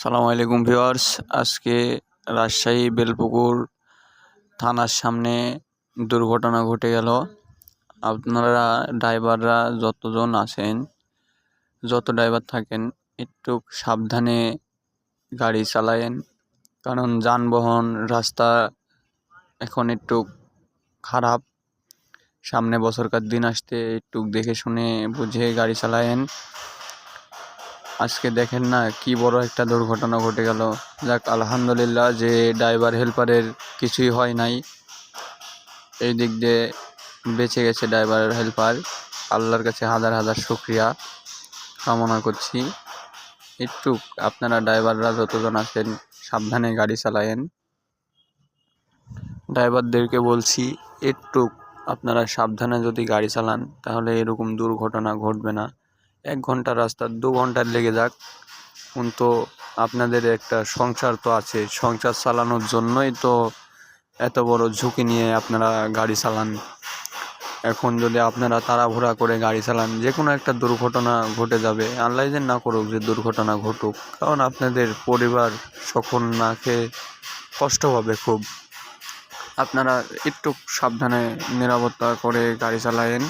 সালামু আলাইকুম ভিউয়ার্স। আজকে রাজশাহী বেলপুকুর থানার সামনে দুর্ঘটনা ঘটে গেল। আপনারা ড্রাইভাররা যতজন আছেন, যত ড্রাইভার থাকেন, একটু সাবধানে গাড়ি চালায়েন, কারণ যানবাহন রাস্তা এখন একটু খারাপ। সামনে বছরকার দিন আসতে একটু দেখে শুনে বুঝে গাড়ি চালায়েন। আজকে দেখেন না কি বড় একটা দুর্ঘটনা ঘটে গেল। যাক আলহামদুলিল্লাহ যে ড্রাইভার হেল্পারের কিছুই হয় নাই, এই দিক দিয়ে বেঁচে গেছে ড্রাইভার হেল্পার। আল্লাহর কাছে হাজার হাজার শুকরিয়া কামনা করছি। একটু আপনারা ড্রাইভাররা যতজন আছেন সাবধানে গাড়ি চালায়েন। ড্রাইভারদেরকে বলছি একটু আপনারা সাবধানে যদি গাড়ি চালান তাহলে এরকম দুর্ঘটনা ঘটবে না। 1 ঘন্টা রাস্তা 2 ঘন্টা লেগে যাক, কিন্তু আপনাদের একটা সংসার তো আছে, সংসার চালানোর জন্যই তো এত বড় ঝুঁকি নিয়ে আপনারা গাড়ি চালান। এখন যদি আপনারা তাড়াহুড়া করে গাড়ি চালান, যে কোনো একটা দুর্ঘটনা ঘটে যাবে। আল্লাহ যেন না করুক যে দুর্ঘটনা ঘটুক, কারণ আপনাদের পরিবার সকল না খেয়ে কষ্ট হবে খুব। আপনারা একটু সাবধানে নিরাপত্তা করে গাড়ি চালায়েন।